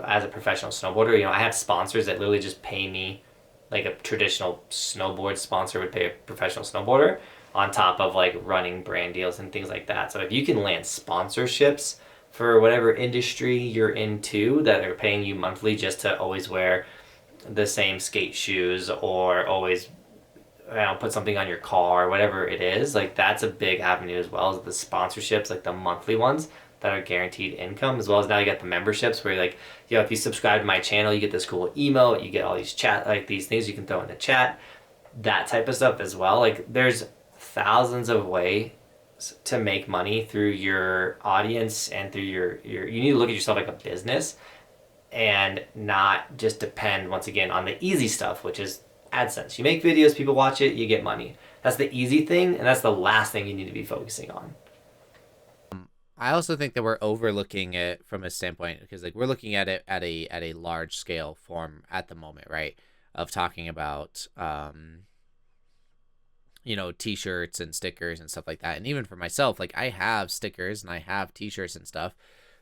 as a professional snowboarder, I have sponsors that literally just pay me like a traditional snowboard sponsor would pay a professional snowboarder, on top of like running brand deals and things like that. So if you can land sponsorships for whatever industry you're into, that are paying you monthly just to always wear the same skate shoes, or always put something on your car, whatever it is, like that's a big avenue, as well as the sponsorships, like the monthly ones that are guaranteed income, as well as now you get the memberships where you're like, if you subscribe to my channel, you get this cool email, you get all these these things you can throw in the chat, that type of stuff as well. Like there's thousands of ways to make money through your audience and through your you need to look at yourself like a business, and not just depend once again on the easy stuff, which is AdSense. You make videos, people watch it, you get money. That's the easy thing, and that's the last thing you need to be focusing on. I also think that we're overlooking it from a standpoint, because like we're looking at it at a large scale form at the moment, right? Of talking about t-shirts and stickers and stuff like that. And even for myself, like I have stickers and I have t-shirts and stuff,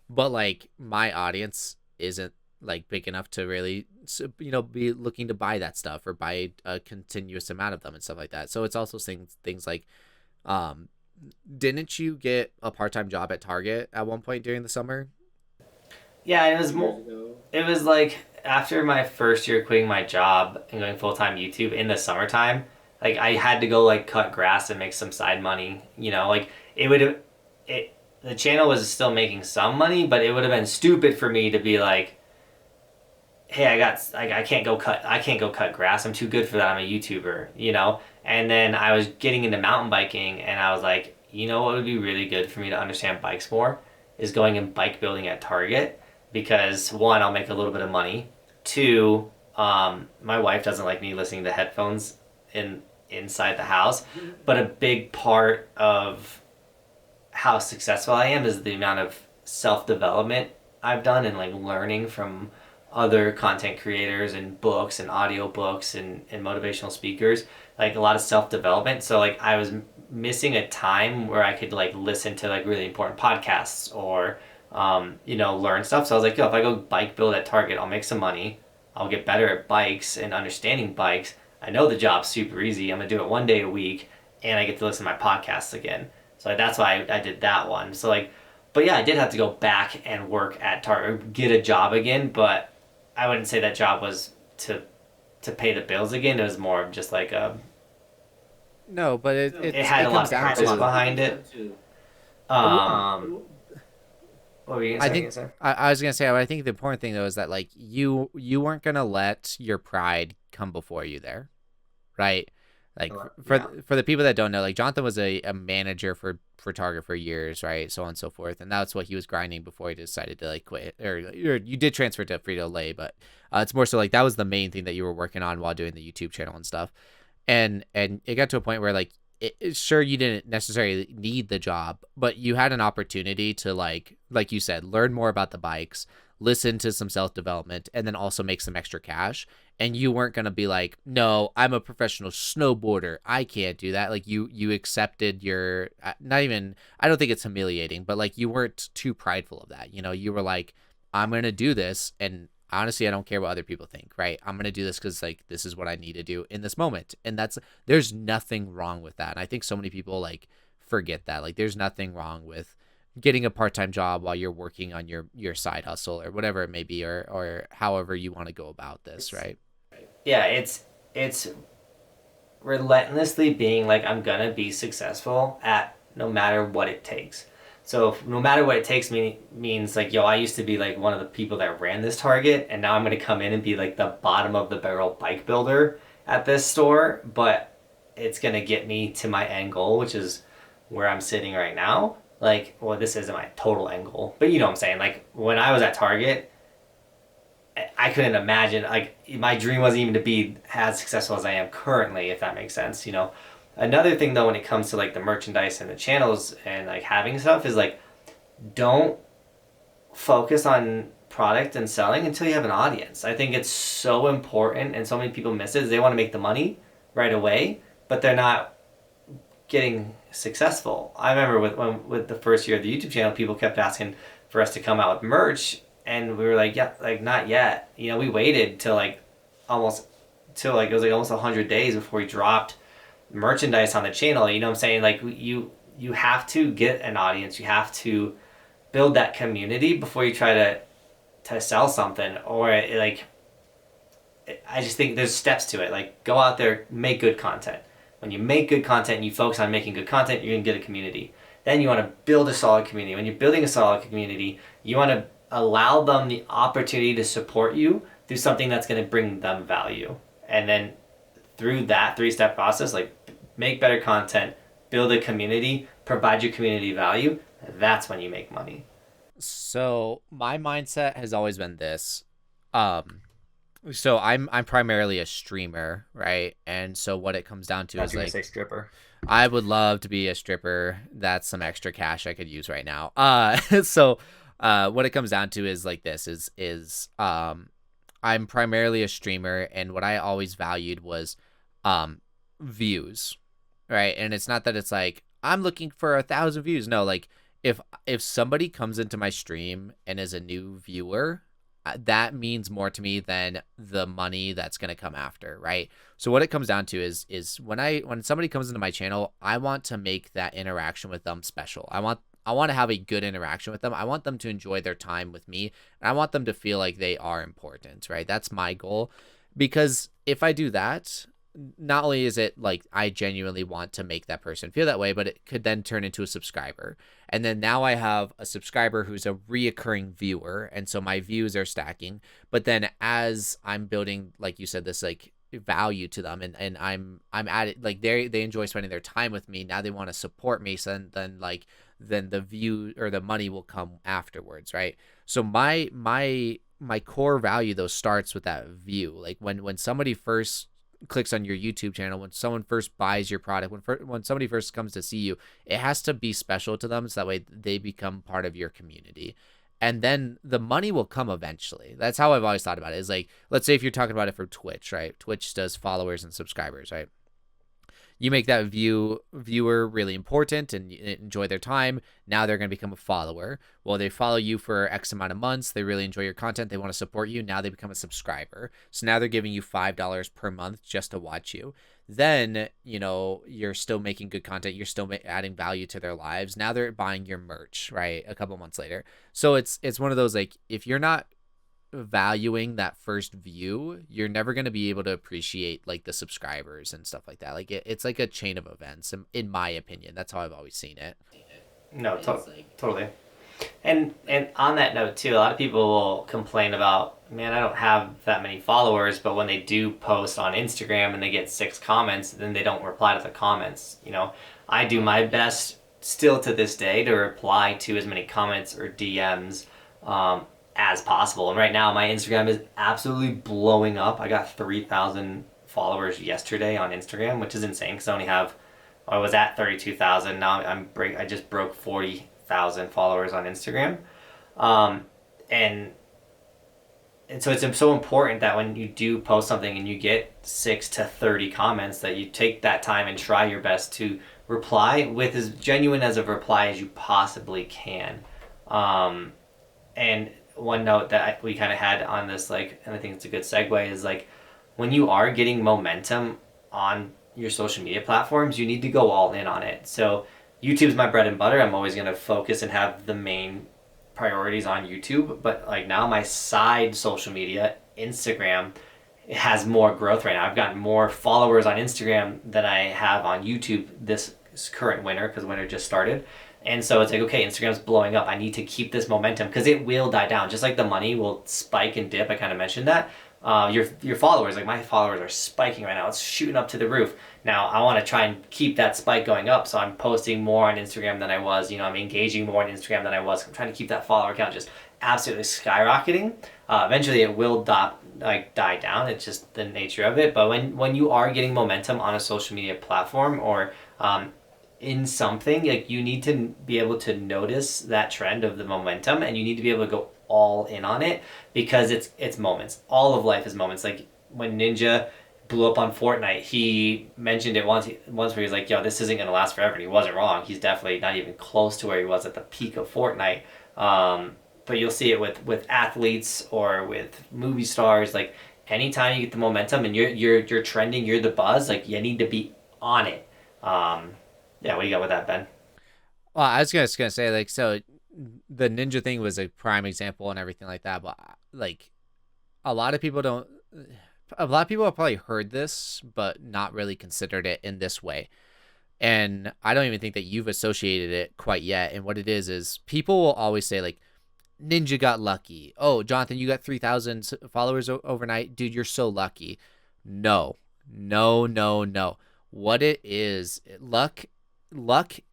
but like my audience isn't like big enough to really be looking to buy that stuff or buy a continuous amount of them and stuff like that. So it's also things like didn't you get a part-time job at Target at one point during the summer? Yeah, it was like after my first year quitting my job and going full-time YouTube in the summertime, like I had to go like cut grass and make some side money, like the channel was still making some money, but it would have been stupid for me to be like, hey, I can't go cut grass. I'm too good for that. I'm a YouTuber, And then I was getting into mountain biking, and I was like, what would be really good for me to understand bikes more is going and bike building at Target, because one, I'll make a little bit of money. Two, my wife doesn't like me listening to headphones inside the house, but a big part of how successful I am is the amount of self-development I've done, and like learning from other content creators and books and audio books and motivational speakers, like a lot of self-development. So like I was missing a time where I could like listen to like really important podcasts or learn stuff. So I was like, if I go bike build at Target, I'll make some money, I'll get better at bikes and understanding bikes. I know the job's super easy, I'm gonna do it one day a week, and I get to listen to my podcasts again. So that's why I did that one. So like, but yeah, I did have to go back and work at Target, get a job again, but I wouldn't say that job was to pay the bills again. It was more of just like no, but it had a lot of purpose behind it. What were you gonna say? I was gonna say, I think the important thing though is that like you weren't gonna let your pride come before you there, right? Like for the people that don't know, like Johnathan was a manager for Target for years, right? So on and so forth. And that's what he was grinding before he decided to like quit. Or you did transfer to Frito-Lay, but it's more so like that was the main thing that you were working on while doing the YouTube channel and stuff. And it got to a point where like sure, you didn't necessarily need the job, but you had an opportunity to like you said, learn more about the bikes, listen to some self-development, and then also make some extra cash. And you weren't going to be like, no, I'm a professional snowboarder, I can't do that. Like you accepted your, not even, I don't think it's humiliating, but like you weren't too prideful of that. You were like, I'm going to do this, and honestly, I don't care what other people think, right? I'm going to do this because like this is what I need to do in this moment. And there's nothing wrong with that. And I think so many people like forget that. Like there's nothing wrong with getting a part-time job while you're working on your side hustle or whatever it may be, or however you want to go about this, right? Yeah, it's relentlessly being like, I'm gonna be successful at no matter what it takes. So no matter what it takes means like, yo, I used to be like one of the people that ran this Target, and now I'm gonna come in and be like the bottom of the barrel bike builder at this store, but it's gonna get me to my end goal, which is where I'm sitting right now. Like, well, this isn't my total end goal, but you know what I'm saying? Like when I was at Target, I couldn't imagine, like my dream wasn't even to be as successful as I am currently, if that makes sense, Another thing though, when it comes to like the merchandise and the channels and like having stuff, is like, don't focus on product and selling until you have an audience. I think it's so important, and so many people miss it. Is they want to make the money right away, but they're not getting successful. I remember with the first year of the YouTube channel, people kept asking for us to come out with merch, and we were like, yeah, like not yet. We waited till it was like almost 100 days before we dropped merchandise on the channel. You know what I'm saying? Like you have to get an audience. You have to build that community before you try to sell something. Or I just think there's steps to it. Like, go out there, make good content. When you make good content and you focus on making good content, you're gonna get a community. Then you want to build a solid community. When you're building a solid community, you want to allow them the opportunity to support you through something that's going to bring them value. And then through that 3-step process, like make better content, build a community, provide your community value. That's when you make money. So my mindset has always been this. So I'm primarily a streamer, right? And so what it comes down to is like, say stripper. I would love to be a stripper. That's some extra cash I could use right now. So what it comes down to is like this is I'm primarily a streamer, and what I always valued was views, right? And it's not that it's like I'm looking for 1,000 views. No, like if somebody comes into my stream and is a new viewer, that means more to me than the money that's going to come after, right? So what it comes down to is when somebody comes into my channel, I want to make that interaction with them special. I want to have a good interaction with them. I want them to enjoy their time with me, and I want them to feel like they are important, right? That's my goal. Because if I do that, not only is it like I genuinely want to make that person feel that way, but it could then turn into a subscriber. And then now I have a subscriber who's a reoccurring viewer, and so my views are stacking. But then as I'm building, like you said, this like value to them, and I'm at it, like they enjoy spending their time with me. Now they want to support me, so then the view or the money will come afterwards, right? So my core value though starts with that view. Like when somebody first clicks on your YouTube channel, when someone first buys your product, when somebody first comes to see you, it has to be special to them, so that way they become part of your community. And then the money will come eventually. That's how I've always thought about it. Is like, let's say if you're talking about it for Twitch, right? Twitch does followers and subscribers, right? You make that viewer really important and enjoy their time. Now they're going to become a follower. Well, they follow you for X amount of months. They really enjoy your content. They want to support you. Now they become a subscriber. So now they're giving you $5 per month just to watch you. Then, you're still making good content. You're still adding value to their lives. Now they're buying your merch, right? A couple months later. So it's one of those, like, if you're not valuing that first view, you're never going to be able to appreciate like the subscribers and stuff like that. Like it's like a chain of events, in my opinion. That's how I've always seen it. No, totally. And on that note too, a lot of people will complain about, man, I don't have that many followers, but when they do post on Instagram and they get 6 comments, then they don't reply to the comments. I do my best still to this day to reply to as many comments or DMs as possible. And right now my Instagram is absolutely blowing up. I got 3,000 followers yesterday on Instagram, which is insane because I only have I was at 32,000. Now I just broke 40,000 followers on Instagram. Um, and so it's so important that when you do post something and you get 6 to 30 comments, that you take that time and try your best to reply with as genuine as a reply as you possibly can. And one note that we kind of had on this, like, and I think it's a good segue, is like, when you are getting momentum on your social media platforms, you need to go all in on it. So YouTube's my bread and butter. I'm always going to focus and have the main priorities on YouTube, but like now my side social media, Instagram, has more growth right now. I've gotten more followers on Instagram than I have on YouTube this current winter, because winter just started. And so it's like, okay, Instagram's blowing up. I need to keep this momentum because it will die down. Just like the money will spike and dip. I kind of mentioned that. Your followers, like my followers, are spiking right now. It's shooting up to the roof. Now I want to try and keep that spike going up, so I'm posting more on Instagram than I was. I'm engaging more on Instagram than I was. I'm trying to keep that follower count just absolutely skyrocketing. Eventually, it will die down. It's just the nature of it. But when you are getting momentum on a social media platform or in something, like, you need to be able to notice that trend of the momentum, and you need to be able to go all in on it, because it's moments. All of life is moments. Like when Ninja blew up on Fortnite, he mentioned it once where he was like, yo, this isn't going to last forever. And he wasn't wrong. He's definitely not even close to where he was at the peak of Fortnite. But you'll see it with athletes or with movie stars. Like, anytime you get the momentum and you're trending, you're the buzz, like, you need to be on it. Yeah, what do you got with that, Ben? Well, I was just gonna say, like, so the ninja thing was a prime example and everything like that, but like a lot of people don't. A lot of people have probably heard this, but not really considered it in this way. And I don't even think that you've associated it quite yet. And what it is people will always say, like, Ninja got lucky. Oh, Johnathan, you got 3,000 followers overnight. Dude, you're so lucky. No, no, no, no. What it is, luck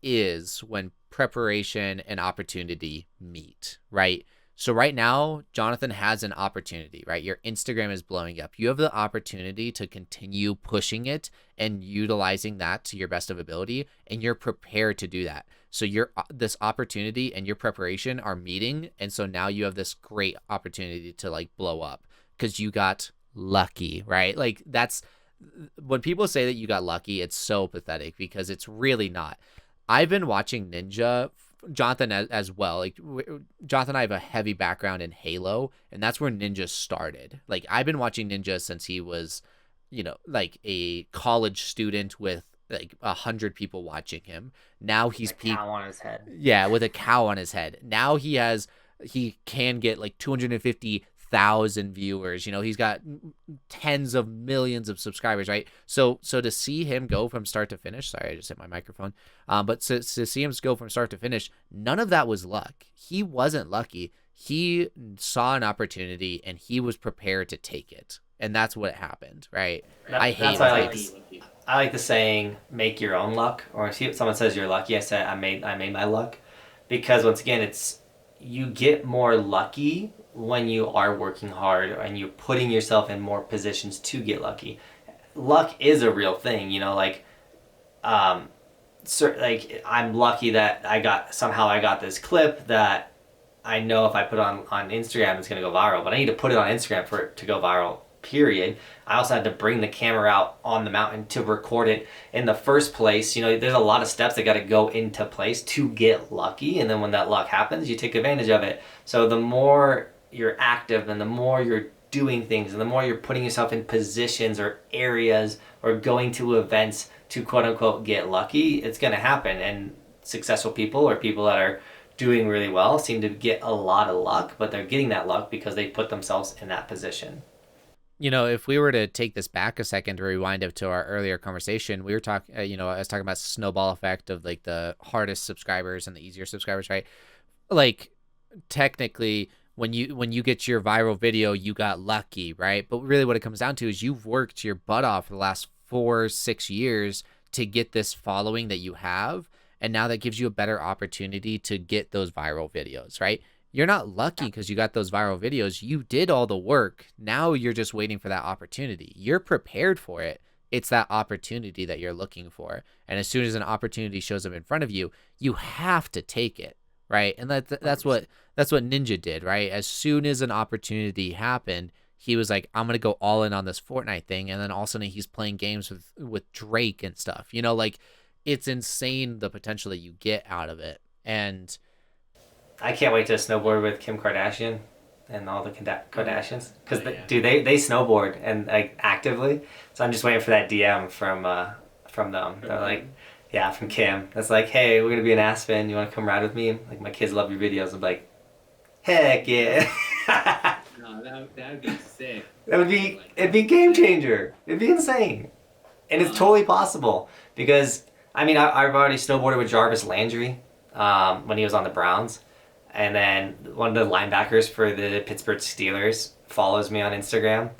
is when preparation and opportunity meet, right? So right now, Johnathan has an opportunity, right? Your Instagram is blowing up. You have the opportunity to continue pushing it and utilizing that to your best of ability, and you're prepared to do that. So this opportunity and your preparation are meeting, and so now you have this great opportunity to, like, blow up because you got lucky, right? Like, that's when people say that you got lucky, it's so pathetic because it's really not. I've been watching Ninja, Johnathan as well. Like, Johnathan and I have a heavy background in Halo, and that's where Ninja started. Like, I've been watching Ninja since he was, like a college student with like 100 people watching him. Now he's peaked. Cow on his head. Yeah, with a cow on his head. Now he can get like 250,000 viewers. He's got tens of millions of subscribers, right? So to see him go from start to finish, sorry, I just hit my microphone. But to see him go from start to finish, none of that was luck. He wasn't lucky. He saw an opportunity and he was prepared to take it. And that's what happened, right? I hate it. I like the saying, make your own luck. Or if someone says you're lucky, I say I made my luck. Because once again, you get more lucky when you are working hard and you're putting yourself in more positions to get lucky. Luck is a real thing, like I'm lucky that I got this clip that I know if I put on Instagram it's going to go viral, but I need to put it on Instagram for it to go viral, period. I also had to bring the camera out on the mountain to record it in the first place. There's a lot of steps that got to go into place to get lucky, and then when that luck happens, you take advantage of it. So the more you're active and the more you're doing things and the more you're putting yourself in positions or areas or going to events to quote unquote get lucky, it's going to happen. And successful people or people that are doing really well seem to get a lot of luck, but they're getting that luck because they put themselves in that position. If we were to take this back a second to rewind up to our earlier conversation, we were talking, I was talking about snowball effect of like the hardest subscribers and the easier subscribers, right? Like, technically, when you get your viral video, you got lucky, right? But really what it comes down to is you've worked your butt off for the last 4-6 years to get this following that you have. And now that gives you a better opportunity to get those viral videos, right? You're not lucky because you got those viral videos. You did all the work. Now you're just waiting for that opportunity. You're prepared for it. It's that opportunity that you're looking for. And as soon as an opportunity shows up in front of you, you have to take it, right? And that's what Ninja did, right? As soon as an opportunity happened, he was like, I'm gonna go all in on this Fortnite thing, and then all of a sudden he's playing games with Drake and stuff. Like it's insane the potential that you get out of it. And I can't wait to snowboard with Kim Kardashian and all the Kardashians because yeah. dude, they snowboard and like actively. So I'm just waiting for that DM from them. They're like, yeah, from Kim. That's like, hey, we're gonna be in Aspen. You want to come ride with me? Like my kids love your videos. I'm like, heck yeah. No, that would be sick. It'd be game changer. It'd be insane, and it's totally possible because I've already snowboarded with Jarvis Landry when he was on the Browns. And then one of the linebackers for the Pittsburgh Steelers follows me on Instagram.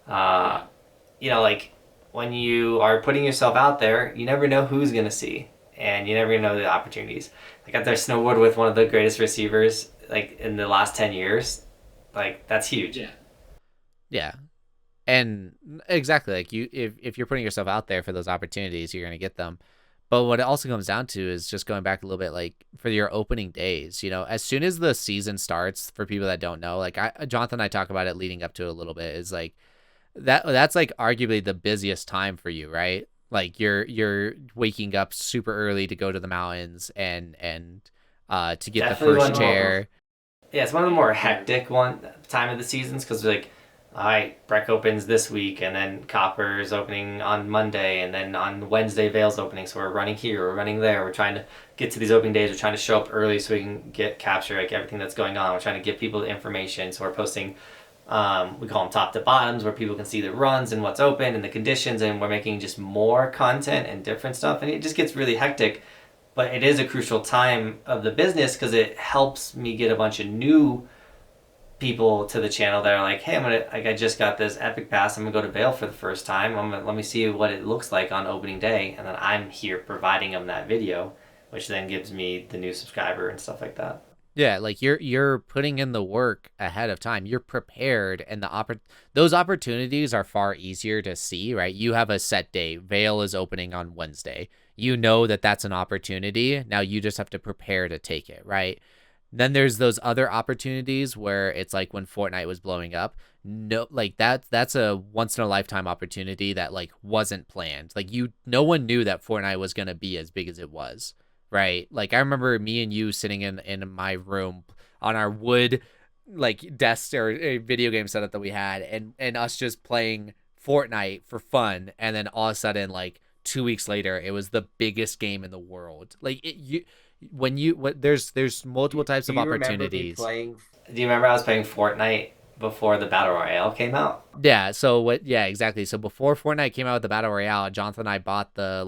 Like when you are putting yourself out there, you never know who's going to see. And you never know the opportunities. I got there snowboard with one of the greatest receivers like in the last 10 years. Like that's huge. Yeah. Yeah. And exactly, like if you're putting yourself out there for those opportunities, you're going to get them. But what it also comes down to is just going back a little bit, like for your opening days, as soon as the season starts, for people that don't know, like Johnathan and I talk about it leading up to it a little bit, is like that's like arguably the busiest time for you, right? Like you're waking up super early to go to the mountains and to get Definitely the first chair. Yeah, it's one of the more hectic time of the seasons because like, all right, Breck opens this week, and then Copper's opening on Monday, and then on Wednesday Vale's opening. So we're running here, we're running there. We're trying to get to these opening days. We're trying to show up early so we can capture like everything that's going on. We're trying to give people the information. So we're posting, we call them top to bottoms, where people can see the runs and what's open and the conditions, and we're making just more content and different stuff, and it just gets really hectic. But it is a crucial time of the business because it helps me get a bunch of new people to the channel that are like, hey, I just got this epic pass. I'm gonna go to Vail for the first time. Let me see what it looks like on opening day, and then I'm here providing them that video, which then gives me the new subscriber and stuff like that. Yeah, like you're putting in the work ahead of time. You're prepared, and those opportunities are far easier to see, right? You have a set day. Vail is opening on Wednesday. You know that that's an opportunity. Now you just have to prepare to take it, right? Then there's those other opportunities where it's like when Fortnite was blowing up. No, like that's a once in a lifetime opportunity that like wasn't planned. Like no one knew that Fortnite was gonna be as big as it was, right? Like I remember me and you sitting in my room on our wood like desk or a video game setup that we had, and us just playing Fortnite for fun, and then all of a sudden like 2 weeks later it was the biggest game in the world. Like there's multiple types of opportunities. Do you remember I was playing Fortnite before the Battle Royale came out? Yeah, yeah, exactly. So before Fortnite came out with the Battle Royale, Johnathan and I bought the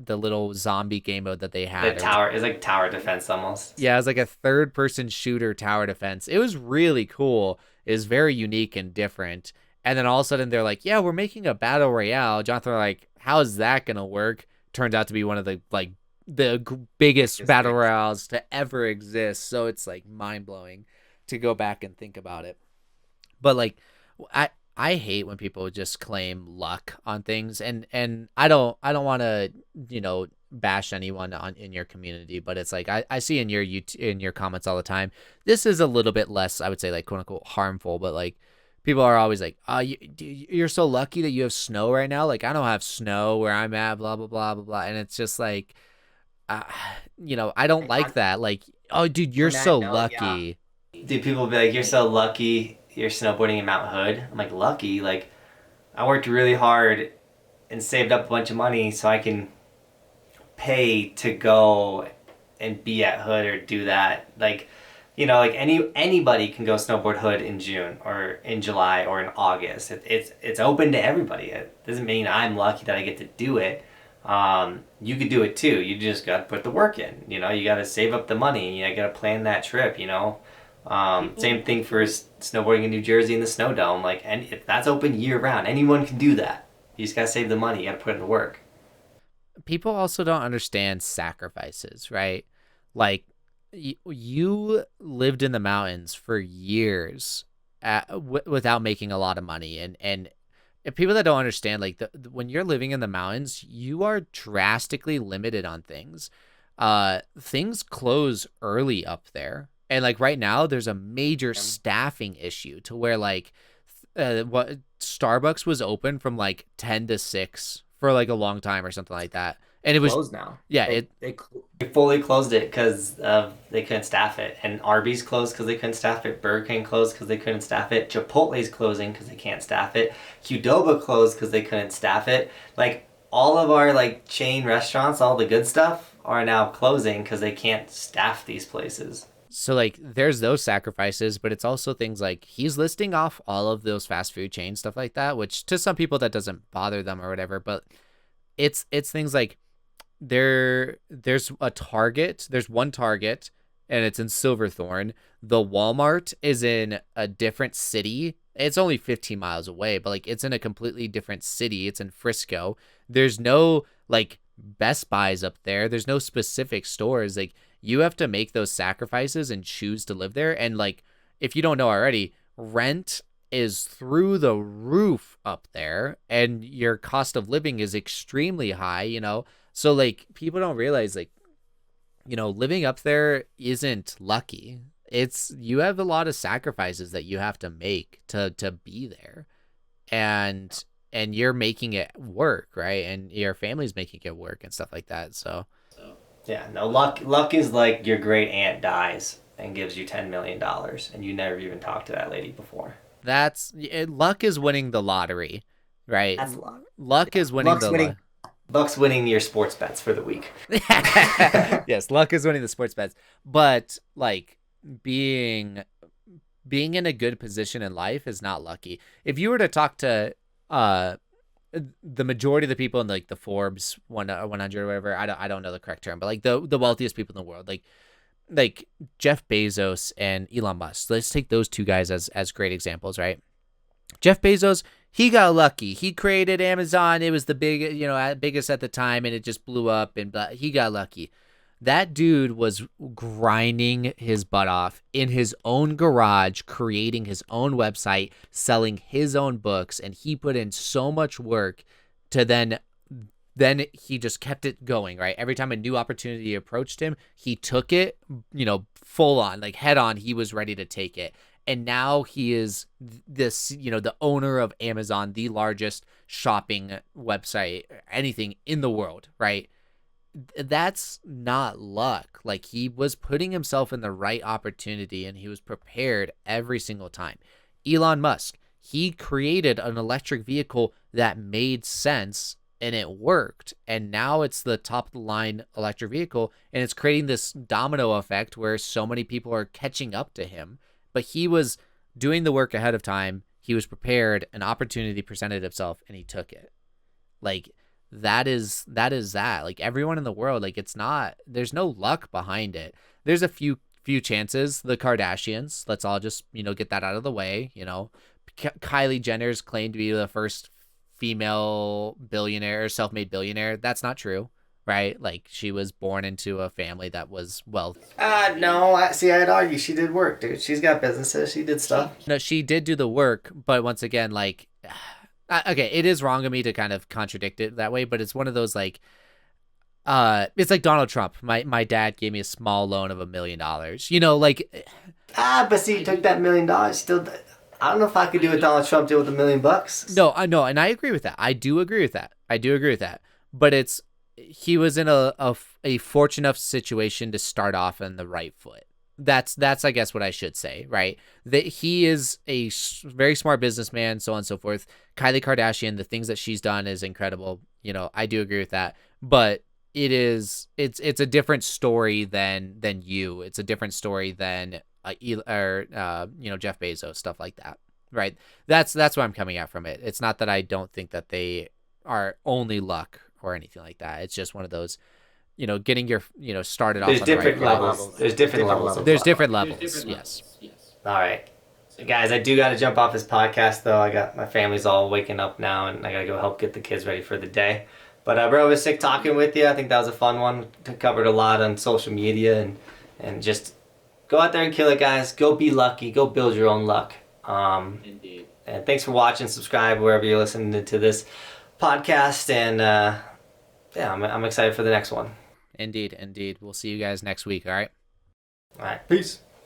little zombie game mode that they had. The tower is like tower defense almost. Yeah, it was like a third person shooter tower defense. It was really cool. It was very unique and different. And then all of a sudden they're like, yeah, we're making a Battle Royale. Johnathan were like, how is that gonna work? Turns out to be one of the biggest battle royales to ever exist. So it's like mind blowing to go back and think about it. But like, I hate when people just claim luck on things, and I don't want to bash anyone in your community, but it's like I see in your comments all the time. This is a little bit less, I would say, like quote unquote harmful, but like people are always like, you're so lucky that you have snow right now. Like I don't have snow where I'm at, blah blah blah blah blah, and it's just like, I don't like that. Like, oh, dude, you're so lucky. Yeah. Dude, people be like, you're so lucky you're snowboarding in Mount Hood. I'm like, lucky? Like, I worked really hard and saved up a bunch of money so I can pay to go and be at Hood or do that. Like, like anybody can go snowboard Hood in June or in July or in August. It's open to everybody. It doesn't mean I'm lucky that I get to do it. You could do it too. You just got to put the work in. You got to save up the money. You got to plan that trip. Same thing for snowboarding in New Jersey in the snow dome. Like, and if that's open year round, anyone can do that. You just got to save the money. You got to put in the work. People also don't understand sacrifices, right? Like, you lived in the mountains for years without making a lot of money, and if people that don't understand, like when you're living in the mountains, you are drastically limited on things. Things close early up there. And like right now, there's a major staffing issue to where like what Starbucks was open from like 10 to 6 for like a long time or something like that. And it was Closed now. Yeah, they fully closed it because they couldn't staff it, and Arby's closed because they couldn't staff it. Burger King closed because they couldn't staff it. Chipotle's closing because they can't staff it. Qdoba closed because they couldn't staff it. Like all of our like chain restaurants, all the good stuff are now closing because they can't staff these places. So like there's those sacrifices, but it's also things like he's listing off all of those fast food chains, stuff like that, which to some people that doesn't bother them or whatever, but it's things like there's a Target, there's one Target and it's in Silverthorne. The Walmart is in a different city. It's only 15 miles away, but like it's in a completely different city. It's in Frisco. There's no like Best Buys up there. There's no specific stores. Like you have to make those sacrifices and choose to live there. And like, if you don't know already, rent is through the roof up there and your cost of living is extremely high, you know? So like people don't realize like, you know, living up there isn't lucky. You have a lot of sacrifices that you have to make to be there. And you're making it work, right? And your family's making it work and stuff like that. So yeah, no, luck is like your great aunt dies and gives you $10 million and you never even talked to that lady before. Luck is winning the lottery, right? That's luck. Luck is winning Luck's winning your sports bets for the week. Yes, luck is winning the sports bets. But like being in a good position in life is not lucky. If you were to talk to the majority of the people in like the Forbes 100 or whatever, I don't know the correct term, but like the wealthiest people in the world, like Jeff Bezos and Elon Musk. Let's take those two guys as great examples, right? Jeff Bezos, he got lucky. He created Amazon. It was the biggest at the time, and it just blew up. And he got lucky. That dude was grinding his butt off in his own garage, creating his own website, selling his own books, and he put in so much work to then he just kept it going, right? Every time a new opportunity approached him, he took it, full on, like head on. He was ready to take it. And now he is this, the owner of Amazon, the largest shopping website, anything in the world, right? That's not luck. Like he was putting himself in the right opportunity and he was prepared every single time. Elon Musk, he created an electric vehicle that made sense and it worked. And now it's the top of the line electric vehicle and it's creating this domino effect where so many people are catching up to him. But he was doing the work ahead of time. He was prepared. An opportunity presented itself, and he took it. Like that is that. Like everyone in the world, like there's no luck behind it. There's a few chances. The Kardashians. Let's all just get that out of the way. Kylie Jenner's claimed to be the first female billionaire, self-made billionaire. That's not true. Right? Like she was born into a family that was wealthy. No, I'd argue she did work, dude. She's got businesses. She did stuff. No, she did do the work, but once again, like, okay, it is wrong of me to kind of contradict it that way, but it's one of those like, it's like Donald Trump. My dad gave me a small loan of $1 million. Like. But see, you took that $1 million. Still, I don't know if I could do what Donald Trump did with $1 million. No, I know, and I agree with that. I do agree with that. But he was in a fortunate enough situation to start off on the right foot. That's I guess what I should say, right? That he is a very smart businessman, so on and so forth. Kylie Kardashian, the things that she's done is incredible. I do agree with that. But it's a different story than you. It's a different story than Jeff Bezos, stuff like that, right? That's where I'm coming at from it. It's not that I don't think that they are only luck or anything like that. It's just one of those, getting your, started off. There's on different the right levels. There's different levels. There's different levels. Yes. All right. Guys, I do got to jump off this podcast though. I got my family's all waking up now and I got to go help get the kids ready for the day. But bro, it was sick talking with you. I think that was a fun one. Covered a lot on social media and just go out there and kill it, guys. Go be lucky. Go build your own luck. Indeed. And thanks for watching. Subscribe wherever you're listening to this podcast. And yeah, I'm excited for the next one. Indeed. We'll see you guys next week. All right. All right. Peace.